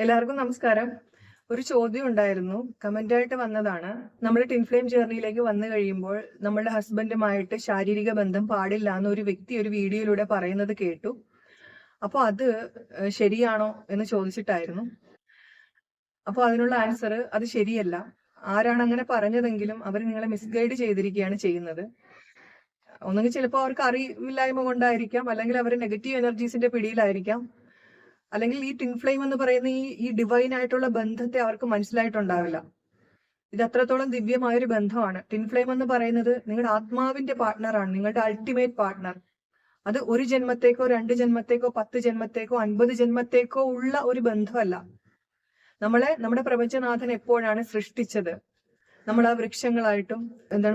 എല്ലാവർക്കും നമസ്കാരം. ഒരു ചോദ്യം ഉണ്ടായിരുന്നു, കമന്റായിട്ട് വന്നതാണ്. നമ്മൾ ടിൻ ഫ്ലെയിം ജേർണിയിലേക്ക് വന്നു കഴിയുമ്പോൾ നമ്മളുടെ ഹസ്ബൻഡുമായിട്ട് ശാരീരിക ബന്ധം പാടില്ല എന്ന് ഒരു വ്യക്തി ഒരു വീഡിയോയിലൂടെ പറയുന്നത് കേട്ടു. അപ്പോൾ അത് ശരിയാണോ എന്ന് ചോദിച്ചിട്ടായിരുന്നു. അപ്പോൾ അതിനുള്ള ആൻസർ അത് ശരിയല്ല. ആരാണ് അങ്ങനെ പറഞ്ഞതെങ്കിലും അവർ നിങ്ങളെ മിസ്ഗൈഡ് ചെയ്തിരിക്കുകയാണ് ചെയ്യുന്നത്. ഒന്നുകിൽ ചിലപ്പോൾ അവർക്ക് അറിവില്ലായ്മ കൊണ്ടായിരിക്കാം, അല്ലെങ്കിൽ അവർ നെഗറ്റീവ് എനർജീസിന്റെ പിടിയിലായിരിക്കാം, അല്ലെങ്കിൽ ഈ ടിൻ ഫ്ലെയിം എന്ന് പറയുന്ന ഈ ഡിവൈൻ ആയിട്ടുള്ള ബന്ധത്തെ അവർക്ക് മനസ്സിലായിട്ടുണ്ടാവില്ല. ഇത് അത്രത്തോളം ദിവ്യമായൊരു ബന്ധമാണ്. ടിൻ ഫ്ലെയിം എന്ന് പറയുന്നത് നിങ്ങളുടെ ആത്മാവിന്റെ പാർട്ട്ണറാണ്, നിങ്ങളുടെ അൾട്ടിമേറ്റ് പാർട്ട്ണർ. അത് ഒരു ജന്മത്തേക്കോ 2 ജന്മത്തേക്കോ 10 ജന്മത്തേക്കോ 50 ജന്മത്തേക്കോ ഉള്ള ഒരു ബന്ധമല്ല. നമ്മുടെ പ്രപഞ്ചനാഥൻ എപ്പോഴാണ് സൃഷ്ടിച്ചത്? നമ്മൾ ആ വൃക്ഷങ്ങളായിട്ടും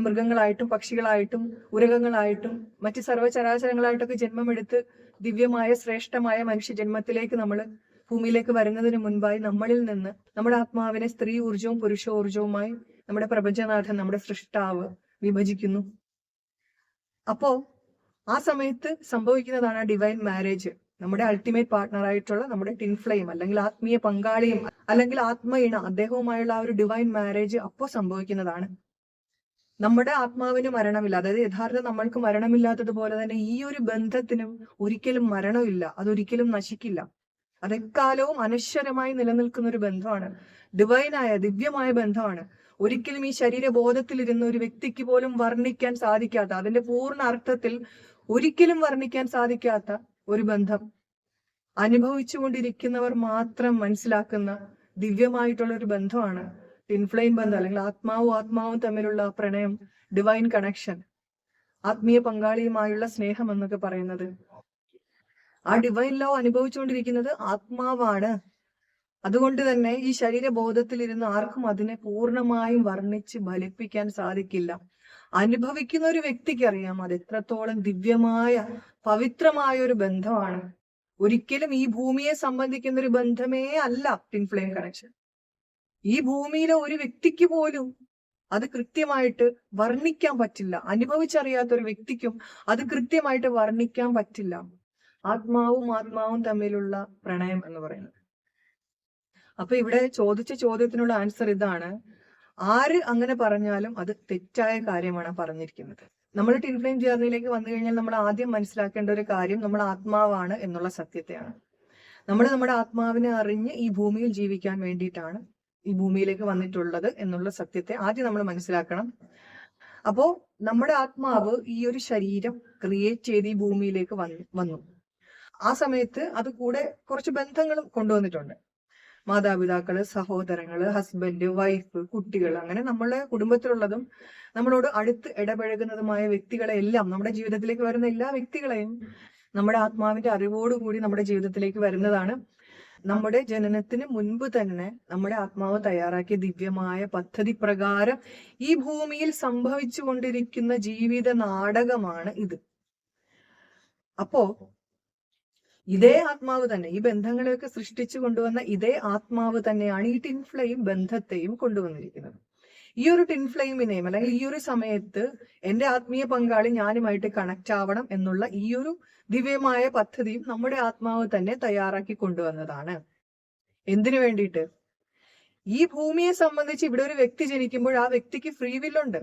മൃഗങ്ങളായിട്ടും പക്ഷികളായിട്ടും ഉരകങ്ങളായിട്ടും മറ്റ് സർവ്വചരാചരങ്ങളായിട്ടൊക്കെ ജന്മമെടുത്ത് ദിവ്യമായ ശ്രേഷ്ഠമായ മനുഷ്യ ജന്മത്തിലേക്ക് നമ്മൾ ഭൂമിയിലേക്ക് വരുന്നതിന് മുൻപായി നമ്മളിൽ നിന്ന് നമ്മുടെ ആത്മാവിനെ സ്ത്രീ ഊർജവും പുരുഷ ഊർജവുമായി നമ്മുടെ പ്രപഞ്ചനാഥൻ, നമ്മുടെ സൃഷ്ടാവ് വിഭജിക്കുന്നു. അപ്പോ ആ സമയത്ത് സംഭവിക്കുന്നതാണ് ഡിവൈൻ മാരേജ്. നമ്മുടെ അൾട്ടിമേറ്റ് പാർട്ട്ണറായിട്ടുള്ള നമ്മുടെ ടിൻ ഫ്ലെയിം അല്ലെങ്കിൽ ആത്മീയ പങ്കാളിയും അല്ലെങ്കിൽ ആത്മയിണ അദ്ദേഹവുമായുള്ള ആ ഒരു ഡിവൈൻ മാരേജ് അപ്പോൾ സംഭവിക്കുന്നതാണ്. നമ്മുടെ ആത്മാവിന് മരണമില്ല, അതായത് യഥാർത്ഥം നമ്മൾക്ക് മരണമില്ലാത്തതുപോലെ തന്നെ ഈ ഒരു ബന്ധത്തിനും ഒരിക്കലും മരണമില്ല, അതൊരിക്കലും നശിക്കില്ല. അതെക്കാലവും അനശ്വരമായി നിലനിൽക്കുന്ന ഒരു ബന്ധമാണ്. ഡിവൈനായ ദിവ്യമായ ബന്ധമാണ്. ഒരിക്കലും ഈ ശരീരബോധത്തിലിരുന്ന ഒരു വ്യക്തിക്ക് പോലും വർണ്ണിക്കാൻ സാധിക്കാത്ത, അതിന്റെ പൂർണ്ണ അർത്ഥത്തിൽ ഒരിക്കലും വർണ്ണിക്കാൻ സാധിക്കാത്ത ഒരു ബന്ധം. അനുഭവിച്ചുകൊണ്ടിരിക്കുന്നവർ മാത്രം മനസ്സിലാക്കുന്ന ദിവ്യമായിട്ടുള്ള ഒരു ബന്ധമാണ് ടിൻ ഫ്ലെയിം ബന്ധം, അല്ലെങ്കിൽ ആത്മാവും തമ്മിലുള്ള പ്രണയം, ഡിവൈൻ കണക്ഷൻ, ആത്മീയ പങ്കാളിയുമായുള്ള സ്നേഹം എന്നൊക്കെ പറയുന്നത്. ആ ഡിവൈൻ ലവ് അനുഭവിച്ചുകൊണ്ടിരിക്കുന്നത് ആത്മാവാണ്. അതുകൊണ്ട് തന്നെ ഈ ശരീരബോധത്തിലിരുന്ന് ആർക്കും അതിനെ പൂർണ്ണമായും വർണ്ണിച്ച് ഫലിപ്പിക്കാൻ സാധിക്കില്ല. അനുഭവിക്കുന്ന ഒരു വ്യക്തിക്ക് അറിയാം അത് എത്രത്തോളം ദിവ്യമായ പവിത്രമായ ഒരു ബന്ധമാണ്. ഒരിക്കലും ഈ ഭൂമിയെ സംബന്ധിക്കുന്ന ഒരു ബന്ധമേ അല്ല ടിൻ ഫ്ലെയിം കണക്ഷൻ. ഈ ഭൂമിയിലെ ഒരു വ്യക്തിക്ക് പോലും അത് കൃത്യമായിട്ട് വർണ്ണിക്കാൻ പറ്റില്ല. അനുഭവിച്ചറിയാത്ത ഒരു വ്യക്തിക്കും അത് കൃത്യമായിട്ട് വർണ്ണിക്കാൻ പറ്റില്ല. ആത്മാവും തമ്മിലുള്ള പ്രണയം എന്ന് പറയുന്നത്. അപ്പൊ ഇവിടെ ചോദിച്ച ചോദ്യത്തിനുള്ള ആൻസർ ഇതാണ്. ആര് അങ്ങനെ പറഞ്ഞാലും അത് തെറ്റായ കാര്യമാണ് പറഞ്ഞിരിക്കുന്നത്. നമ്മൾ ടിൻ ഫ്ലെയിം ജേർണിയിലേക്ക് വന്നു കഴിഞ്ഞാൽ നമ്മൾ ആദ്യം മനസ്സിലാക്കേണ്ട ഒരു കാര്യം നമ്മൾ ആത്മാവാണ് എന്നുള്ള സത്യത്തെയാണ്. നമ്മുടെ ആത്മാവിനെ അറിഞ്ഞ് ഈ ഭൂമിയിൽ ജീവിക്കാൻ വേണ്ടിയിട്ടാണ് ഈ ഭൂമിയിലേക്ക് വന്നിട്ടുള്ളത് എന്നുള്ള സത്യത്തെ ആദ്യം നമ്മൾ മനസ്സിലാക്കണം. അപ്പോ നമ്മുടെ ആത്മാവ് ഈ ഒരു ശരീരം ക്രിയേറ്റ് ചെയ്ത് ഈ ഭൂമിയിലേക്ക് വന്നു. ആ സമയത്ത് അത് കൂടെ കുറച്ച് ബന്ധങ്ങളും കൊണ്ടുവന്നിട്ടുണ്ട്. മാതാപിതാക്കള്, സഹോദരങ്ങള്, ഹസ്ബൻഡ്, വൈഫ്, കുട്ടികൾ, അങ്ങനെ നമ്മളെ കുടുംബത്തിലുള്ളതും നമ്മളോട് അടുത്ത് ഇടപഴകുന്നതുമായ വ്യക്തികളെ എല്ലാം, നമ്മുടെ ജീവിതത്തിലേക്ക് വരുന്ന എല്ലാ വ്യക്തികളെയും നമ്മുടെ ആത്മാവിന്റെ അറിവോടുകൂടി നമ്മുടെ ജീവിതത്തിലേക്ക് വരുന്നതാണ്. നമ്മുടെ ജനനത്തിന് മുൻപ് തന്നെ നമ്മുടെ ആത്മാവ് തയ്യാറാക്കിയ ദിവ്യമായ പദ്ധതി പ്രകാരം ഈ ഭൂമിയിൽ സംഭവിച്ചു കൊണ്ടിരിക്കുന്ന ജീവിത നാടകമാണ് ഇത്. അപ്പോ ഇതേ ആത്മാവ് തന്നെ ഈ ബന്ധങ്ങളെയൊക്കെ സൃഷ്ടിച്ചു കൊണ്ടുവന്ന ഇതേ ആത്മാവ് തന്നെയാണ് ഈ ടിൻ ഫ്ലെയിം ബന്ധത്തെയും കൊണ്ടുവന്നിരിക്കുന്നത്. ഈ ഒരു ടിൻ ഫ്ലെയിമിനെയും അല്ലെങ്കിൽ ഈ ഒരു സമയത്ത് എന്റെ ആത്മീയ പങ്കാളി ഞാനുമായിട്ട് കണക്ട് ആവണം എന്നുള്ള ഈ ഒരു ദിവ്യമായ പദ്ധതിയും നമ്മുടെ ആത്മാവ് തന്നെ തയ്യാറാക്കി കൊണ്ടുവന്നതാണ്. എന്തിനു വേണ്ടിയിട്ട്? ഈ ഭൂമിയെ സംബന്ധിച്ച് ഇവിടെ ഒരു വ്യക്തി ജനിക്കുമ്പോൾ ആ വ്യക്തിക്ക് ഫ്രീ വില്ലുണ്ട്.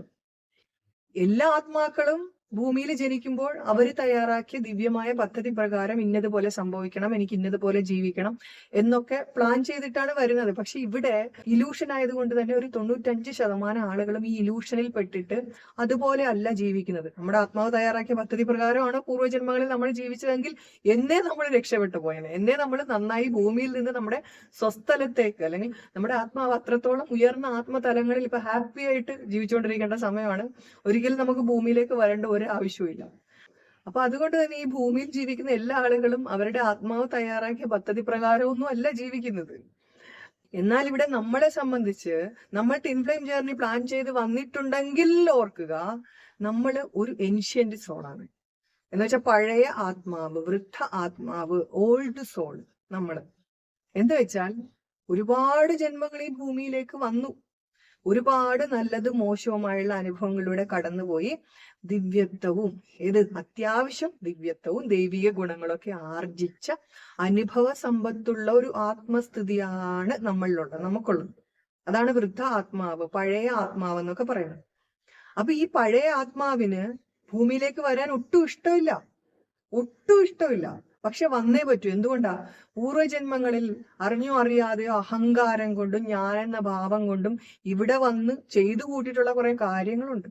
എല്ലാ ആത്മാക്കളും ഭൂമിയിൽ ജനിക്കുമ്പോൾ അവർ തയ്യാറാക്കിയ ദിവ്യമായ പദ്ധതി പ്രകാരം ഇന്നതുപോലെ സംഭവിക്കണം, എനിക്ക് ഇന്നതുപോലെ ജീവിക്കണം എന്നൊക്കെ പ്ലാൻ ചെയ്തിട്ടാണ് വരുന്നത്. പക്ഷെ ഇവിടെ ഇലൂഷൻ ആയതുകൊണ്ട് തന്നെ ഒരു 95% ആളുകളും ഈ ഇലൂഷനിൽ പെട്ടിട്ട് അതുപോലെ അല്ല ജീവിക്കുന്നത്. നമ്മുടെ ആത്മാവ് തയ്യാറാക്കിയ പദ്ധതി പ്രകാരമാണ് പൂർവ്വജന്മങ്ങളിൽ നമ്മൾ ജീവിച്ചതെങ്കിൽ എന്നേ നമ്മൾ രക്ഷപ്പെട്ടു പോയത്, എന്നേ നമ്മൾ നന്നായി ഭൂമിയിൽ നിന്ന് നമ്മുടെ സ്വസ്ഥലത്തേക്ക്, അല്ലെങ്കിൽ നമ്മുടെ ആത്മാവ് അത്രത്തോളം ഉയർന്ന ആത്മതലങ്ങളിൽ ഇപ്പൊ ഹാപ്പി ആയിട്ട് ജീവിച്ചുകൊണ്ടിരിക്കേണ്ട സമയമാണ്. ഒരിക്കലും നമുക്ക് ഭൂമിയിലേക്ക് വരേണ്ട ഒരു ആവശ്യമില്ല. അപ്പൊ അതുകൊണ്ട് തന്നെ ഈ ഭൂമിയിൽ ജീവിക്കുന്ന എല്ലാ ആളുകളും അവരുടെ ആത്മാവ് തയ്യാറാക്കിയ പദ്ധതി പ്രകാരമൊന്നും അല്ല ജീവിക്കുന്നത്. എന്നാൽ ഇവിടെ നമ്മളെ സംബന്ധിച്ച് നമ്മൾ ടിൻ ഫ്ലെയിം ജേർണി പ്ലാൻ ചെയ്ത് വന്നിട്ടുണ്ടെങ്കിൽ ഓർക്കുക, നമ്മൾ ഒരു ഏൻഷ്യന്റ് സോളാണ്. എന്ന് വെച്ചാൽ പഴയ ആത്മാവ്, വൃദ്ധ ആത്മാവ്, ഓൾഡ് സോൾ. നമ്മൾ എന്ത് വെച്ചാൽ ഒരുപാട് ജന്മങ്ങൾ ഈ ഭൂമിയിലേക്ക് വന്നു. ഒരുപാട് നല്ലതും മോശവുമായുള്ള അനുഭവങ്ങളിലൂടെ കടന്നുപോയി ദിവ്യത്വവും അത്യാവശ്യം ദിവ്യത്വവും ദൈവിക ഗുണങ്ങളൊക്കെ ആർജിച്ച അനുഭവ സമ്പത്തുള്ള ഒരു ആത്മസ്ഥിതിയാണ് നമുക്കുള്ളത്. അതാണ് വൃദ്ധ ആത്മാവ്, പഴയ ആത്മാവ് എന്നൊക്കെ പറയുന്നത്. അപ്പൊ ഈ പഴയ ആത്മാവിന് ഭൂമിയിലേക്ക് വരാൻ ഒട്ടും ഇഷ്ടമില്ല. പക്ഷെ വന്നേ പറ്റൂ. എന്തുകൊണ്ടാ? പൂർവ്വജന്മങ്ങളിൽ അറിഞ്ഞോ അറിയാതെയോ അഹങ്കാരം കൊണ്ടും ഞാനെന്ന ഭാവം കൊണ്ടും ഇവിടെ വന്ന് ചെയ്തു കൂട്ടിയിട്ടുള്ള കുറെ കാര്യങ്ങളുണ്ട്.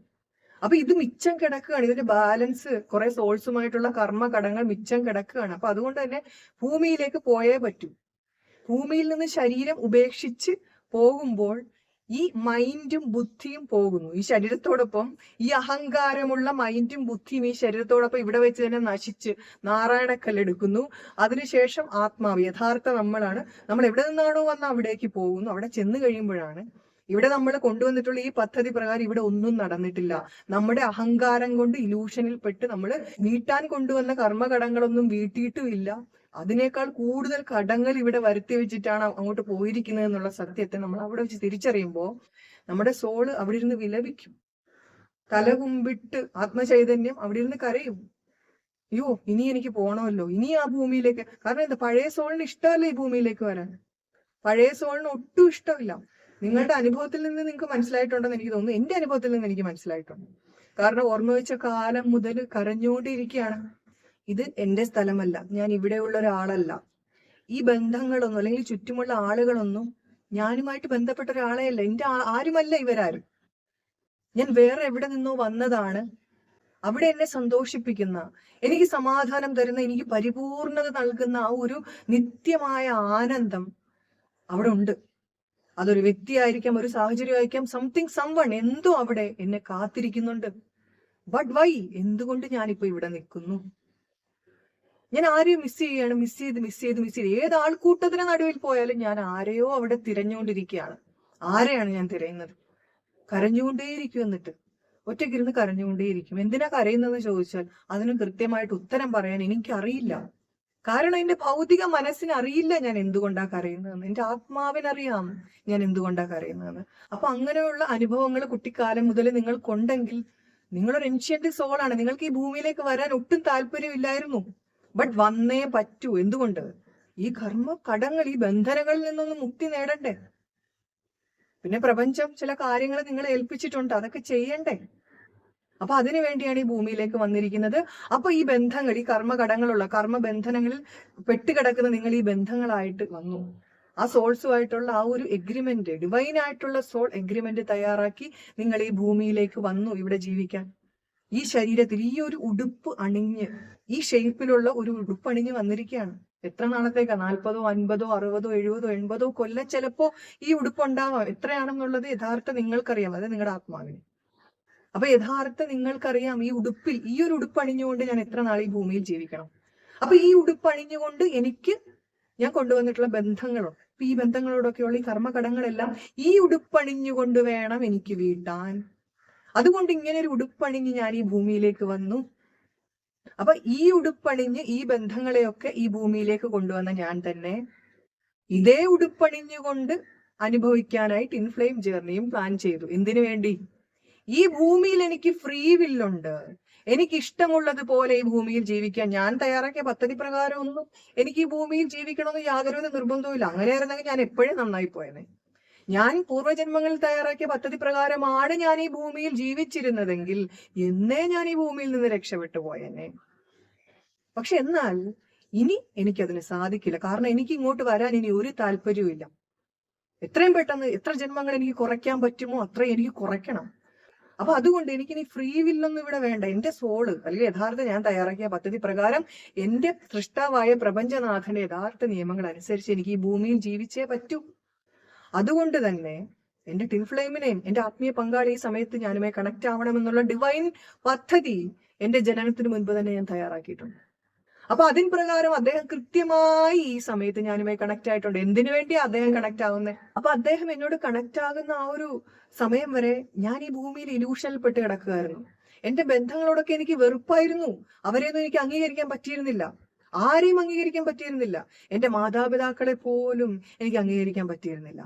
അപ്പൊ ഇത് മിച്ചം കിടക്കുകയാണ്. ഇതിന്റെ ബാലൻസ് കുറെ സോൾസുമായിട്ടുള്ള കർമ്മകടങ്ങൾ മിച്ചം കിടക്കുകയാണ്. അപ്പൊ അതുകൊണ്ട് തന്നെ ഭൂമിയിലേക്ക് പോയേ പറ്റൂ. ഭൂമിയിൽ നിന്ന് ശരീരം ഉപേക്ഷിച്ച് പോകുമ്പോൾ ഈ മൈൻഡും ബുദ്ധിയും പോകുന്നു. ഈ ശരീരത്തോടൊപ്പം ഈ അഹങ്കാരമുള്ള മൈൻഡും ബുദ്ധിയും ഈ ശരീരത്തോടൊപ്പം ഇവിടെ വെച്ച് തന്നെ നശിച്ച് നാരായണക്കല്ലെടുക്കുന്നു. അതിനുശേഷം ആത്മാവ്, യഥാർത്ഥ നമ്മളാണ്. നമ്മൾ എവിടെ നിന്നാണോ വന്ന് അവിടേക്ക് പോകുന്നു. അവിടെ ചെന്ന് കഴിയുമ്പോഴാണ് ഇവിടെ നമ്മൾ കൊണ്ടുവന്നിട്ടുള്ള ഈ പദ്ധതി പ്രകാരം ഇവിടെ ഒന്നും നടന്നിട്ടില്ല. നമ്മുടെ അഹങ്കാരം കൊണ്ട് ഇലൂഷനിൽ പെട്ട് നമ്മൾ വീട്ടാൻ കൊണ്ടുവന്ന കർമ്മകടങ്ങളൊന്നും വീട്ടിയിട്ടുമില്ല. അതിനേക്കാൾ കൂടുതൽ കടങ്ങൾ ഇവിടെ വരുത്തി വെച്ചിട്ടാണ് അങ്ങോട്ട് പോയിരിക്കുന്നത് എന്നുള്ള സത്യത്തെ നമ്മൾ അവിടെ വെച്ച് തിരിച്ചറിയുമ്പോൾ നമ്മുടെ സോള് അവിടെ ഇരുന്ന് വിലപിക്കും. തലകുമ്പിട്ട് ആത്മചൈതന്യം അവിടെ ഇരുന്ന് കരയും. അയ്യോ, ഇനി എനിക്ക് പോണമല്ലോ, ഇനി ആ ഭൂമിയിലേക്ക്. കാരണം എന്താ? പഴയ സോളിന് ഇഷ്ടമല്ല ഈ ഭൂമിയിലേക്ക് വരാൻ. പഴയ സോളിന് ഒട്ടും ഇഷ്ടമില്ല. നിങ്ങളുടെ അനുഭവത്തിൽ നിന്ന് നിങ്ങൾക്ക് മനസ്സിലായിട്ടുണ്ടെന്ന് എനിക്ക് തോന്നുന്നു. എന്റെ അനുഭവത്തിൽ നിന്ന് എനിക്ക് മനസ്സിലായിട്ടുണ്ട്. കാരണം ഓർമ്മ വെച്ച കാലം മുതൽ കരഞ്ഞുകൊണ്ടിരിക്കുകയാണ്. ഇത് എന്റെ സ്ഥലമല്ല, ഞാൻ ഇവിടെയുള്ള ഒരാളല്ല. ഈ ബന്ധങ്ങളൊന്നും അല്ലെങ്കിൽ ചുറ്റുമുള്ള ആളുകളൊന്നും ഞാനുമായിട്ട് ബന്ധപ്പെട്ട ഒരാളെയല്ല. എന്റെ ആരുമല്ല ഇവരാരും. ഞാൻ വേറെ എവിടെ നിന്നോ വന്നതാണ്. അവിടെ എന്നെ സന്തോഷിപ്പിക്കുന്ന, എനിക്ക് സമാധാനം തരുന്ന, എനിക്ക് പരിപൂർണത നൽകുന്ന ആ ഒരു നിത്യമായ ആനന്ദം അവിടെ ഉണ്ട്. അതൊരു വ്യക്തിയായിരിക്കാം, ഒരു സാഹചര്യമായിരിക്കാം, സംവൺ എന്തോ അവിടെ എന്നെ കാത്തിരിക്കുന്നുണ്ട്. But why? എന്തുകൊണ്ട് ഞാനിപ്പോ ഇവിടെ നിൽക്കുന്നു? ഞാൻ ആരെയും മിസ് ചെയ്ത് ഏത് ആൾക്കൂട്ടത്തിന് നടുവിൽ പോയാലും ഞാൻ ആരെയോ അവിടെ തിരഞ്ഞുകൊണ്ടിരിക്കുകയാണ്. ആരെയാണ് ഞാൻ തിരയുന്നത്? കരഞ്ഞുകൊണ്ടേയിരിക്കും. എന്നിട്ട് ഒറ്റയ്ക്കിരുന്ന് കരഞ്ഞുകൊണ്ടേയിരിക്കും. എന്തിനാ കരയുന്നതെന്ന് ചോദിച്ചാൽ അതിന് കൃത്യമായിട്ട് ഉത്തരം പറയാൻ എനിക്കറിയില്ല. കാരണം എന്റെ ഭൗതിക മനസ്സിന് അറിയില്ല ഞാൻ എന്തുകൊണ്ടാ കരയുന്നതെന്ന്. എന്റെ ആത്മാവിനറിയാം ഞാൻ എന്തുകൊണ്ടാ കരയുന്നതെന്ന്. അപ്പൊ അങ്ങനെയുള്ള അനുഭവങ്ങൾ കുട്ടിക്കാലം മുതൽ നിങ്ങൾക്കുണ്ടെങ്കിൽ നിങ്ങളൊരു ഏൻഷ്യന്റ് സോളാണ്. നിങ്ങൾക്ക് ഈ ഭൂമിയിലേക്ക് വരാൻ ഒട്ടും താല്പര്യമില്ലായിരുന്നു. ബട്ട് വന്നേ പറ്റൂ. എന്തുകൊണ്ട്? ഈ കർമ്മ കടങ്ങൾ, ഈ ബന്ധനങ്ങളിൽ നിന്നൊന്ന് മുക്തി നേടണ്ടേ? പിന്നെ പ്രപഞ്ചം ചില കാര്യങ്ങൾ നിങ്ങളെ ഏൽപ്പിച്ചിട്ടുണ്ട്, അതൊക്കെ ചെയ്യണ്ടേ? അപ്പൊ അതിനു വേണ്ടിയാണ് ഈ ഭൂമിയിലേക്ക് വന്നിരിക്കുന്നത്. അപ്പൊ ഈ ബന്ധങ്ങൾ, ഈ കർമ്മബന്ധനങ്ങളിൽ പെട്ടുകിടക്കുന്ന നിങ്ങൾ ഈ ബന്ധങ്ങളായിട്ട് വന്നു. ആ സോൾസുമായിട്ടുള്ള ആ ഒരു എഗ്രിമെന്റ്, ഡിവൈൻ ആയിട്ടുള്ള സോൾ എഗ്രിമെന്റ് തയ്യാറാക്കി നിങ്ങൾ ഈ ഭൂമിയിലേക്ക് വന്നു ഇവിടെ ജീവിക്കാൻ. ഈ ശരീരത്തിൽ ഈ ഒരു ഉടുപ്പ് അണിഞ്ഞ്, ഈ ഷേപ്പിലുള്ള ഒരു ഉടുപ്പ് അണിഞ്ഞ് വന്നിരിക്കുകയാണ്. എത്ര നാളത്തേക്കാ? 40, 50, 60, 70, 80 കൊല്ലം ചിലപ്പോ ഈ ഉടുപ്പ് ഉണ്ടാവാം. എത്രയാണെന്നുള്ളത് യഥാർത്ഥ നിങ്ങൾക്കറിയാം, അത് നിങ്ങളുടെ ആത്മാവിന്. അപ്പൊ യഥാർത്ഥ നിങ്ങൾക്കറിയാം ഈ ഉടുപ്പിൽ, ഈ ഒരു ഉടുപ്പ് അണിഞ്ഞുകൊണ്ട് ഞാൻ എത്ര നാൾ ഈ ഭൂമിയിൽ ജീവിക്കണം. അപ്പൊ ഈ ഉടുപ്പ് അണിഞ്ഞുകൊണ്ട് ഞാൻ കൊണ്ടുവന്നിട്ടുള്ള ബന്ധങ്ങളുണ്ട്. അപ്പൊ ഈ ബന്ധങ്ങളോടൊക്കെയുള്ള ഈ കർമ്മകടങ്ങളെല്ലാം ഈ ഉടുപ്പണിഞ്ഞുകൊണ്ട് വേണം എനിക്ക് വീട്ടാൻ. അതുകൊണ്ട് ഇങ്ങനെ ഒരു ഉടുപ്പണിഞ്ഞ് ഞാൻ ഈ ഭൂമിയിലേക്ക് വന്നു. അപ്പൊ ഈ ഉടുപ്പണിഞ്ഞ് ഈ ബന്ധങ്ങളെയൊക്കെ ഈ ഭൂമിയിലേക്ക് കൊണ്ടുവന്ന ഞാൻ തന്നെ ഇതേ ഉടുപ്പണിഞ്ഞുകൊണ്ട് അനുഭവിക്കാനായിട്ട് ഇൻഫ്ലെയിം ജേർണിയും പ്ലാൻ ചെയ്തു. എന്തിനു വേണ്ടി? ഈ ഭൂമിയിൽ എനിക്ക് ഫ്രീ വില്ലുണ്ട്. എനിക്ക് ഇഷ്ടമുള്ളതുപോലെ ഈ ഭൂമിയിൽ ജീവിക്കാൻ ഞാൻ തയ്യാറാക്കിയ പദ്ധതി പ്രകാരം ഒന്നും എനിക്ക് ഈ ഭൂമിയിൽ ജീവിക്കണമെന്ന് യാതൊരു നിർബന്ധവും ഇല്ല. അങ്ങനെയായിരുന്നെങ്കിൽ ഞാൻ എപ്പോഴും നന്നായി പോയനെ. ഞാൻ പൂർവ്വജന്മങ്ങളിൽ തയ്യാറാക്കിയ പദ്ധതി പ്രകാരമാണ് ഞാൻ ഈ ഭൂമിയിൽ ജീവിച്ചിരുന്നതെങ്കിൽ എന്നേ ഞാൻ ഈ ഭൂമിയിൽ നിന്ന് രക്ഷപ്പെട്ടു പോയനെ. പക്ഷെ എന്നാൽ ഇനി എനിക്കതിന് സാധിക്കില്ല. കാരണം എനിക്ക് ഇങ്ങോട്ട് വരാൻ ഇനി ഒരു താല്പര്യവും ഇല്ല. എത്രയും പെട്ടെന്ന് എത്ര ജന്മങ്ങൾ എനിക്ക് കുറയ്ക്കാൻ പറ്റുമോ അത്രയും എനിക്ക് കുറയ്ക്കണം. അപ്പൊ അതുകൊണ്ട് എനിക്കിനി ഫ്രീ വില്ലൊന്നും ഇവിടെ വേണ്ട. എന്റെ സോള് അല്ലെങ്കിൽ യഥാർത്ഥ ഞാൻ തയ്യാറാക്കിയ പദ്ധതി പ്രകാരം എന്റെ സൃഷ്ടാവായ പ്രപഞ്ചനാഥന്റെ യഥാർത്ഥ നിയമങ്ങൾ അനുസരിച്ച് എനിക്ക് ഈ ഭൂമിയിൽ ജീവിച്ചേ പറ്റൂ. അതുകൊണ്ട് തന്നെ എന്റെ ടിൻഫ്ലെയിമിനെയും എന്റെ ആത്മീയ പങ്കാളി ഈ സമയത്ത് ഞാനുമായി കണക്ട് ആവണമെന്നുള്ള ഡിവൈൻ പദ്ധതി എന്റെ ജനനത്തിന് മുൻപ് തന്നെ ഞാൻ തയ്യാറാക്കിയിട്ടുണ്ട്. അപ്പൊ അതിൻ പ്രകാരം അദ്ദേഹം കൃത്യമായി ഈ സമയത്ത് ഞാനുമായി കണക്ട് ആയിട്ടുണ്ട്. എന്തിനു വേണ്ടിയാ അദ്ദേഹം കണക്ട് ആവുന്നത്? അപ്പൊ അദ്ദേഹം എന്നോട് കണക്ട് ആകുന്ന ആ ഒരു സമയം വരെ ഞാൻ ഈ ഭൂമിയിൽ ഇലൂഷനിൽ പെട്ട് കിടക്കുകയായിരുന്നു. എന്റെ ബന്ധങ്ങളോടൊക്കെ എനിക്ക് വെറുപ്പായിരുന്നു. അവരെയൊന്നും എനിക്ക് അംഗീകരിക്കാൻ പറ്റിയിരുന്നില്ല. ആരെയും അംഗീകരിക്കാൻ പറ്റിയിരുന്നില്ല. എന്റെ മാതാപിതാക്കളെ പോലും എനിക്ക് അംഗീകരിക്കാൻ പറ്റിയിരുന്നില്ല.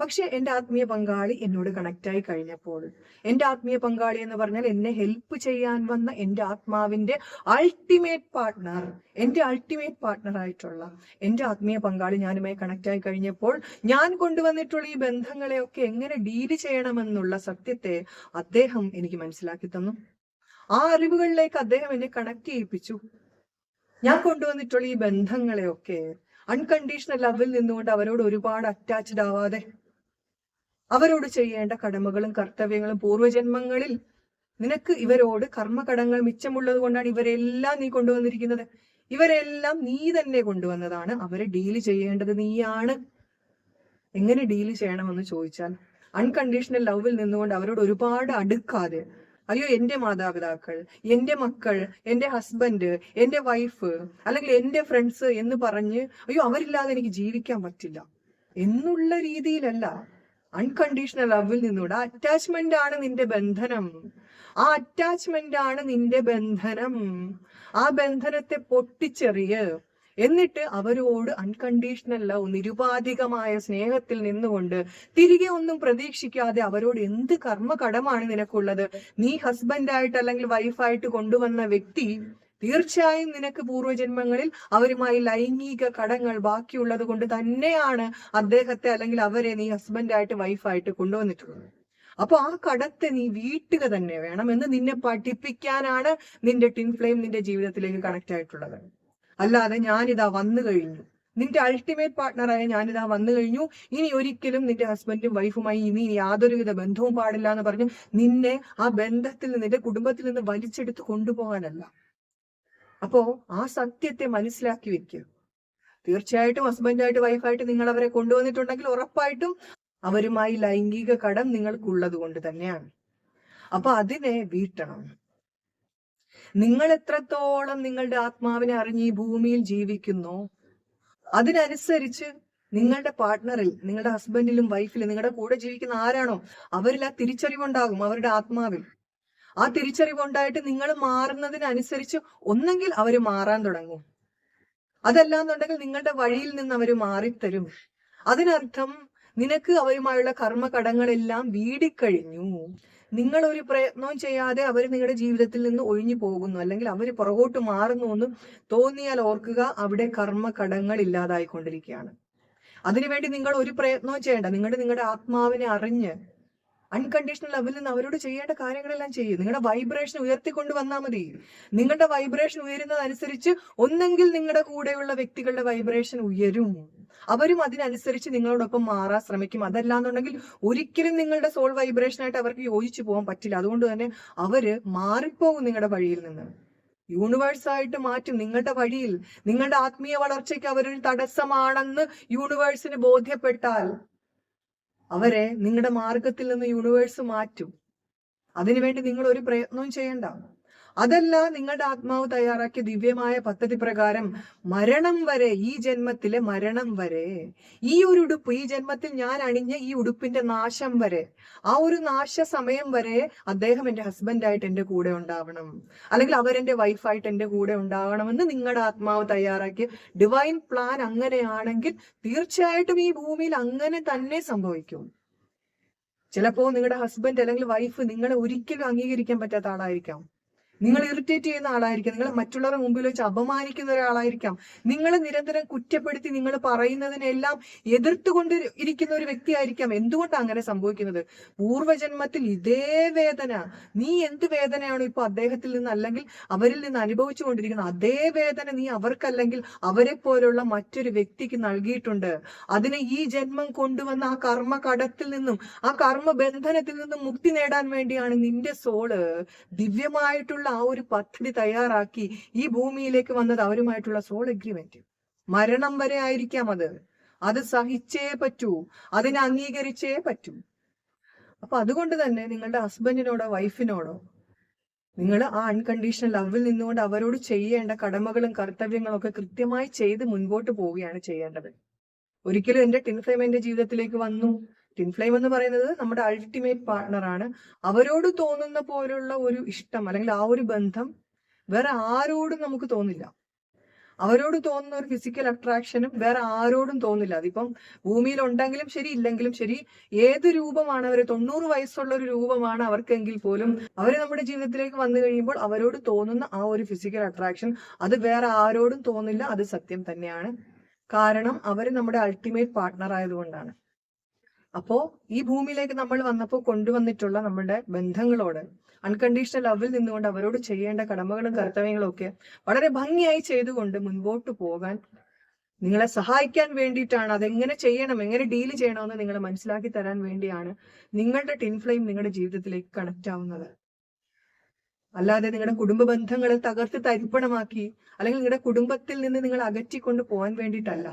പക്ഷെ എൻ്റെ ആത്മീയ പങ്കാളി എന്നോട് കണക്റ്റായി കഴിഞ്ഞപ്പോൾ, എൻ്റെ ആത്മീയ പങ്കാളി എന്ന് പറഞ്ഞാൽ എന്നെ ഹെൽപ്പ് ചെയ്യാൻ വന്ന എൻ്റെ ആത്മാവിന്റെ അൾട്ടിമേറ്റ് പാർട്ട്ണർ, എൻ്റെ അൾട്ടിമേറ്റ് പാർട്ട്ണർ ആയിട്ടുള്ള എൻ്റെ ആത്മീയ പങ്കാളി ഞാനുമായി കണക്റ്റായി കഴിഞ്ഞപ്പോൾ, ഞാൻ കൊണ്ടുവന്നിട്ടുള്ള ഈ ബന്ധങ്ങളെയൊക്കെ എങ്ങനെ ഡീല് ചെയ്യണമെന്നുള്ള സത്യത്തെ അദ്ദേഹം എനിക്ക് മനസ്സിലാക്കി തന്നു. ആ അറിവുകളിലേക്ക് അദ്ദേഹം എന്നെ കണക്ട് ചെയ്യിപ്പിച്ചു. ഞാൻ കൊണ്ടുവന്നിട്ടുള്ള ഈ ബന്ധങ്ങളെയൊക്കെ അൺകണ്ടീഷണൽ ലവിൽ നിന്നുകൊണ്ട് അവരോട് ഒരുപാട് അറ്റാച്ച്ഡ് ആവാതെ, അവരോട് ചെയ്യേണ്ട കടമകളും കർത്തവ്യങ്ങളും പൂർവ്വജന്മങ്ങളിൽ നിനക്ക് ഇവരോട് കർമ്മകടങ്ങൾ മിച്ചമുള്ളത് കൊണ്ടാണ് ഇവരെല്ലാം നീ കൊണ്ടുവന്നിരിക്കുന്നത്. ഇവരെല്ലാം നീ തന്നെ കൊണ്ടുവന്നതാണ്. അവരെ ഡീല് ചെയ്യേണ്ടത് നീയാണ്. എങ്ങനെ ഡീല് ചെയ്യണമെന്ന് ചോദിച്ചാൽ, അൺകണ്ടീഷണൽ ലവിൽ നിന്നുകൊണ്ട് അവരോട് ഒരുപാട് അടുക്കാതെ, അയ്യോ എൻ്റെ മാതാപിതാക്കൾ, എൻ്റെ മക്കൾ, എൻ്റെ ഹസ്ബൻഡ്, എൻ്റെ വൈഫ്, അല്ലെങ്കിൽ എൻ്റെ ഫ്രണ്ട്സ് എന്ന് പറഞ്ഞ് അയ്യോ അവരില്ലാതെ എനിക്ക് ജീവിക്കാൻ പറ്റില്ല എന്നുള്ള രീതിയിലല്ല. അൺകണ്ടീഷണൽ ലവിൽ നിന്നൂടെ അറ്റാച്ച്മെന്റ് ആണ് നിന്റെ ബന്ധനം. ആ അറ്റാച്ച്മെന്റ് ആണ് നിന്റെ ബന്ധനം. ആ ബന്ധനത്തെ പൊട്ടിച്ചെറിയ്. എന്നിട്ട് അവരോട് അൺകണ്ടീഷണൽ ലവ്, നിരുപാധികമായ സ്നേഹത്തിൽ നിന്നുകൊണ്ട് തിരികെ ഒന്നും പ്രതീക്ഷിക്കാതെ അവരോട് എന്ത് കർമ്മകടമാണ് നിനക്കുള്ളത്? നീ ഹസ്ബൻഡായിട്ട് അല്ലെങ്കിൽ വൈഫായിട്ട് കൊണ്ടുവന്ന വ്യക്തി തീർച്ചയായും നിനക്ക് പൂർവ്വജന്മങ്ങളിൽ അവരുമായി ലൈംഗിക കടങ്ങൾ ബാക്കിയുള്ളത് കൊണ്ട് തന്നെയാണ് അദ്ദേഹത്തെ അല്ലെങ്കിൽ അവരെ നീ ഹസ്ബൻഡായിട്ട് വൈഫായിട്ട് കൊണ്ടുവന്നിട്ടുള്ളത്. അപ്പൊ ആ കടത്തെ നീ വീട്ടുക തന്നെ വേണം എന്ന് നിന്നെ പഠിപ്പിക്കാനാണ് നിന്റെ ടിൻ ഫ്ലെയിം നിന്റെ ജീവിതത്തിലേക്ക് കണക്ട് ആയിട്ടുള്ളത്. അല്ലാതെ ഞാനിതാ വന്നു കഴിഞ്ഞു, നിന്റെ അൾട്ടിമേറ്റ് പാർട്ട്ണറായ ഞാനിതാ വന്നു കഴിഞ്ഞു, ഇനി ഒരിക്കലും നിന്റെ ഹസ്ബൻഡും വൈഫുമായി ഇനി യാതൊരുവിധ ബന്ധവും പാടില്ല എന്ന് പറഞ്ഞ് നിന്നെ ആ ബന്ധത്തിൽ നിന്ന്, നിന്റെ കുടുംബത്തിൽ നിന്ന് വലിച്ചെടുത്ത് കൊണ്ടുപോകാനല്ല. അപ്പോ ആ സത്യത്തെ മനസ്സിലാക്കി വെക്കുക. തീർച്ചയായിട്ടും ഹസ്ബൻഡായിട്ട് വൈഫായിട്ട് നിങ്ങൾ അവരെ കൊണ്ടുവന്നിട്ടുണ്ടെങ്കിൽ ഉറപ്പായിട്ടും അവരുമായി ലൈംഗിക കടം നിങ്ങൾക്കുള്ളത് കൊണ്ട് തന്നെയാണ്. അപ്പൊ അതിനെ വീട്ടണം. നിങ്ങൾ എത്രത്തോളം നിങ്ങളുടെ ആത്മാവിനെ അറിഞ്ഞ് ഈ ഭൂമിയിൽ ജീവിക്കുന്നോ അതിനനുസരിച്ച് നിങ്ങളുടെ പാർട്ട്ണറിൽ, നിങ്ങളുടെ ഹസ്ബൻഡിലും വൈഫിലും, നിങ്ങളുടെ കൂടെ ജീവിക്കുന്ന ആരാണോ അവരിൽ ആ തിരിച്ചറിവുണ്ടാകും. അവരുടെ ആത്മാവിൽ ആ തിരിച്ചറിവുണ്ടായിട്ട് നിങ്ങൾ മാറുന്നതിനനുസരിച്ച് ഒന്നെങ്കിൽ അവർ മാറാൻ തുടങ്ങും, അതല്ലാന്നുണ്ടെങ്കിൽ നിങ്ങളുടെ വഴിയിൽ നിന്ന് അവർ മാറിത്തരും. അതിനർത്ഥം നിനക്ക് അവരുമായുള്ള കർമ്മകടങ്ങളെല്ലാം വീടിക്കഴിഞ്ഞു. നിങ്ങൾ ഒരു പ്രയത്നവും ചെയ്യാതെ അവർ നിങ്ങളുടെ ജീവിതത്തിൽ നിന്ന് ഒഴിഞ്ഞു പോകുന്നു, അല്ലെങ്കിൽ അവർ പുറകോട്ട് മാറുന്നു എന്ന് തോന്നിയാൽ ഓർക്കുക, അവിടെ കർമ്മകടങ്ങൾ ഇല്ലാതായിക്കൊണ്ടിരിക്കുകയാണ്. അതിനുവേണ്ടി നിങ്ങൾ ഒരു പ്രയത്നവും ചെയ്യേണ്ട. നിങ്ങളുടെ ആത്മാവിനെ അറിഞ്ഞ് അൺകണ്ടീഷണൽ ലെവലിൽ നിന്ന് അവരോട് ചെയ്യേണ്ട കാര്യങ്ങളെല്ലാം ചെയ്യും. നിങ്ങളുടെ വൈബ്രേഷൻ ഉയർത്തിക്കൊണ്ട് വന്നാൽ മതി. നിങ്ങളുടെ വൈബ്രേഷൻ ഉയരുന്നതനുസരിച്ച് ഒന്നെങ്കിൽ നിങ്ങളുടെ കൂടെയുള്ള വ്യക്തികളുടെ വൈബ്രേഷൻ ഉയരും, അവരും അതിനനുസരിച്ച് നിങ്ങളോടൊപ്പം മാറാൻ ശ്രമിക്കും. അതല്ലാന്നുണ്ടെങ്കിൽ ഒരിക്കലും നിങ്ങളുടെ സോൾ വൈബ്രേഷനായിട്ട് അവർക്ക് യോജിച്ചു പോകാൻ പറ്റില്ല. അതുകൊണ്ട് തന്നെ അവര് മാറിപ്പോകും നിങ്ങളുടെ വഴിയിൽ നിന്ന്. യൂണിവേഴ്സായിട്ട് മാറ്റും നിങ്ങളുടെ വഴിയിൽ. നിങ്ങളുടെ ആത്മീയ വളർച്ചയ്ക്ക് അവരൊരു തടസ്സമാണെന്ന് യൂണിവേഴ്സിന് ബോധ്യപ്പെട്ടാൽ അവരെ നിങ്ങളുടെ മാർഗത്തിൽ നിന്ന് യൂണിവേഴ്സ് മാറ്റും. അതിനുവേണ്ടി നിങ്ങൾ ഒരു പ്രയത്നവും ചെയ്യണ്ട. അതല്ല, നിങ്ങളുടെ ആത്മാവ് തയ്യാറാക്കിയ ദിവ്യമായ പദ്ധതി പ്രകാരം മരണം വരെ, ഈ ജന്മത്തിലെ മരണം വരെ, ഈ ഒരു ഉടുപ്പ്, ഈ ജന്മത്തിൽ ഞാൻ അണിഞ്ഞ ഈ ഉടുപ്പിന്റെ നാശം വരെ, ആ ഒരു നാശ സമയം വരെ അദ്ദേഹം എൻ്റെ ഹസ്ബൻഡായിട്ട് എൻ്റെ കൂടെ ഉണ്ടാവണം, അല്ലെങ്കിൽ അവരെൻ്റെ വൈഫായിട്ട് എൻ്റെ കൂടെ ഉണ്ടാവണമെന്ന് നിങ്ങളുടെ ആത്മാവ് തയ്യാറാക്കിയ ഡിവൈൻ പ്ലാൻ അങ്ങനെയാണെങ്കിൽ തീർച്ചയായിട്ടും ഈ ഭൂമിയിൽ അങ്ങനെ തന്നെ സംഭവിക്കും. ചിലപ്പോ നിങ്ങളുടെ ഹസ്ബൻഡ് അല്ലെങ്കിൽ വൈഫ് നിങ്ങളെ ഒരിക്കലും അംഗീകരിക്കാൻ പറ്റാത്ത ആളായിരിക്കാം. നിങ്ങൾ ഇറിറ്റേറ്റ് ചെയ്യുന്ന ആളായിരിക്കാം. നിങ്ങൾ മറ്റുള്ളവരുടെ മുമ്പിൽ വെച്ച് അപമാനിക്കുന്ന ഒരാളായിരിക്കാം. നിങ്ങളെ നിരന്തരം കുറ്റപ്പെടുത്തി നിങ്ങൾ പറയുന്നതിനെല്ലാം എതിർത്തുകൊണ്ട് ഇരിക്കുന്ന ഒരു വ്യക്തിയായിരിക്കാം. എന്തുകൊണ്ടാണ് അങ്ങനെ സംഭവിക്കുന്നത്? പൂർവ്വജന്മത്തിൽ ഇതേ വേദന, നീ എന്ത് വേദനയാണോ ഇപ്പൊ അദ്ദേഹത്തിൽ നിന്ന് അല്ലെങ്കിൽ അവരിൽ നിന്ന് അനുഭവിച്ചു കൊണ്ടിരിക്കുന്നത്, അതേ വേദന നീ അവർക്കല്ലെങ്കിൽ അവരെ പോലുള്ള മറ്റൊരു വ്യക്തിക്ക് നൽകിയിട്ടുണ്ട്. അതിനെ ഈ ജന്മം കൊണ്ടുവന്ന ആ കർമ്മ കടത്തിൽ നിന്നും, ആ കർമ്മ ബന്ധനത്തിൽ നിന്നും മുക്തി നേടാൻ വേണ്ടിയാണ് നിന്റെ സോള് ദിവ്യമായിട്ടുള്ള ആ ഒരു പദ്ധതി തയ്യാറാക്കി ഈ ഭൂമിയിലേക്ക് വന്നത്. അവരുമായിട്ടുള്ള സോൾ എഗ്രിമെന്റ് മരണം വരെ ആയിരിക്കാം. അത് സഹിച്ചേ പറ്റൂ, അതിനെ അംഗീകരിച്ചേ പറ്റൂ. അപ്പൊ അതുകൊണ്ട് തന്നെ നിങ്ങളുടെ ഹസ്ബൻഡിനോടോ വൈഫിനോടോ നിങ്ങൾ ആ അൺകണ്ടീഷണൽ ലവിൽ നിന്നുകൊണ്ട് അവരോട് ചെയ്യേണ്ട കടമകളും കർത്തവ്യങ്ങളും ഒക്കെ കൃത്യമായി ചെയ്ത് മുൻപോട്ട് പോവുകയാണ് ചെയ്യേണ്ടത്. ഒരിക്കലും എൻ്റെ ടിൻ ഫ്ലെയിം എൻ്റെ ജീവിതത്തിലേക്ക് വന്നു. ടിൻ ഫ്ലെയിം എന്ന് പറയുന്നത് നമ്മുടെ അൾട്ടിമേറ്റ് പാർട്ട്ണറാണ്. അവരോട് തോന്നുന്ന പോലുള്ള ഒരു ഇഷ്ടം അല്ലെങ്കിൽ ആ ഒരു ബന്ധം വേറെ ആരോടും നമുക്ക് തോന്നില്ല. അവരോട് തോന്നുന്ന ഒരു ഫിസിക്കൽ അട്രാക്ഷനും വേറെ ആരോടും തോന്നില്ല. അതിപ്പം ഭൂമിയിൽ ഉണ്ടെങ്കിലും ശരി ഇല്ലെങ്കിലും ശരി, ഏത് രൂപമാണ് അവർ, 90 വയസ്സുള്ള ഒരു രൂപമാണ് അവർക്കെങ്കിൽ പോലും അവർ നമ്മുടെ ജീവിതത്തിലേക്ക് വന്നു കഴിയുമ്പോൾ അവരോട് തോന്നുന്ന ആ ഒരു ഫിസിക്കൽ അട്രാക്ഷൻ അത് വേറെ ആരോടും തോന്നില്ല. അത് സത്യം തന്നെയാണ്. കാരണം അവർ നമ്മുടെ അൾട്ടിമേറ്റ് പാർട്ട്ണർ ആയതുകൊണ്ടാണ്. അപ്പോ ഈ ഭൂമിയിലേക്ക് നമ്മൾ വന്നപ്പോൾ കൊണ്ടുവന്നിട്ടുള്ള നമ്മുടെ ബന്ധങ്ങളോട് അൺകണ്ടീഷണൽ ലവിൽ നിന്നുകൊണ്ട് അവരോട് ചെയ്യേണ്ട കടമകളും കർത്തവ്യങ്ങളും ഒക്കെ വളരെ ഭംഗിയായി ചെയ്തുകൊണ്ട് മുൻപോട്ട് പോകാൻ നിങ്ങളെ സഹായിക്കാൻ വേണ്ടിയിട്ടാണ്. അതെങ്ങനെ ചെയ്യണം, എങ്ങനെ ഡീല് ചെയ്യണമെന്ന് നിങ്ങളെ മനസ്സിലാക്കി തരാൻ വേണ്ടിയാണ് നിങ്ങളുടെ ടിൻ ഫ്ലെയിം നിങ്ങളുടെ ജീവിതത്തിലേക്ക് കണക്ട് ആവുന്നത്. അല്ലാതെ നിങ്ങളുടെ കുടുംബ ബന്ധങ്ങളെ തകർത്ത് തരിപ്പണമാക്കി അല്ലെങ്കിൽ നിങ്ങളുടെ കുടുംബത്തിൽ നിന്ന് നിങ്ങൾ അകറ്റിക്കൊണ്ട് പോകാൻ വേണ്ടിയിട്ടല്ല.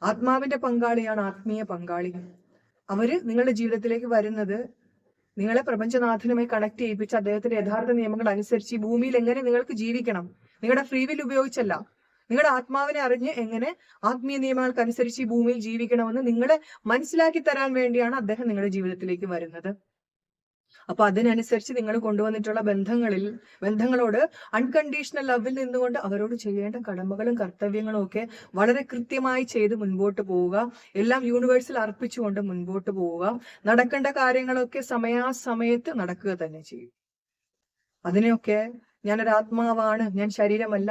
ആത്മാവിന്റെ പങ്കാളിയാണ് ആത്മീയ പങ്കാളി. അവര് നിങ്ങളുടെ ജീവിതത്തിലേക്ക് വരുന്നത് നിങ്ങളെ പ്രപഞ്ചനാഥനുമായി കണക്ട് ചെയ്യിപ്പിച്ച് അദ്ദേഹത്തിന്റെ യഥാർത്ഥ നിയമങ്ങൾ അനുസരിച്ച് ഈ ഭൂമിയിൽ എങ്ങനെ നിങ്ങൾക്ക് ജീവിക്കണം, നിങ്ങളുടെ ഫ്രീ വിൽ ഉപയോഗിച്ചല്ല, നിങ്ങളുടെ ആത്മാവിനെ അറിഞ്ഞ് എങ്ങനെ ആത്മീയ നിയമങ്ങൾക്ക് അനുസരിച്ച് ഈ ഭൂമിയിൽ ജീവിക്കണമെന്ന് നിങ്ങളെ മനസ്സിലാക്കി തരാൻ വേണ്ടിയാണ് അദ്ദേഹം നിങ്ങളുടെ ജീവിതത്തിലേക്ക് വരുന്നത്. അപ്പൊ അതിനനുസരിച്ച് നിങ്ങൾ കൊണ്ടുവന്നിട്ടുള്ള ബന്ധങ്ങളോട് അൺകണ്ടീഷണൽ ലവിൽ നിന്നുകൊണ്ട് അവരോട് ചെയ്യേണ്ട കടമകളും കർത്തവ്യങ്ങളും ഒക്കെ വളരെ കൃത്യമായി ചെയ്ത് മുൻപോട്ട് പോവുക. എല്ലാം യൂണിവേഴ്സിൽ അർപ്പിച്ചുകൊണ്ട് മുൻപോട്ട് പോവുക. നടക്കേണ്ട കാര്യങ്ങളൊക്കെ സമയാസമയത്ത് നടക്കുക തന്നെ ചെയ്യും. അതിനെയൊക്കെ ഞാനൊരു ആത്മാവാണ്, ഞാൻ ശരീരമല്ല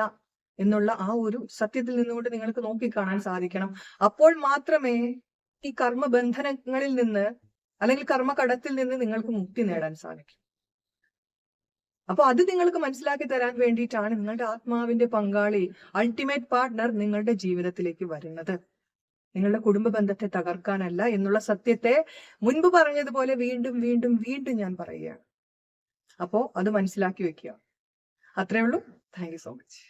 എന്നുള്ള ആ ഒരു സത്യത്തിൽ നിന്നുകൊണ്ട് നിങ്ങൾക്ക് നോക്കിക്കാണാൻ സാധിക്കണം. അപ്പോൾ മാത്രമേ ഈ കർമ്മബന്ധനങ്ങളിൽ നിന്ന് അല്ലെങ്കിൽ കർമ്മകടത്തിൽ നിന്ന് നിങ്ങൾക്ക് മുക്തി നേടാൻ സാധിക്കും. അപ്പൊ അത് നിങ്ങൾക്ക് മനസ്സിലാക്കി തരാൻ വേണ്ടിയിട്ടാണ് നിങ്ങളുടെ ആത്മാവിന്റെ പങ്കാളി, അൾട്ടിമേറ്റ് പാർട്ട്ണർ നിങ്ങളുടെ ജീവിതത്തിലേക്ക് വരുന്നത്. നിങ്ങളുടെ കുടുംബ ബന്ധത്തെ തകർക്കാനല്ല എന്നുള്ള സത്യത്തെ മുൻപ് പറഞ്ഞതുപോലെ വീണ്ടും വീണ്ടും വീണ്ടും ഞാൻ പറയുകയാണ്. അപ്പോ അത് മനസ്സിലാക്കി വെക്കുക. അത്രേ ഉള്ളൂ. Thank you so much.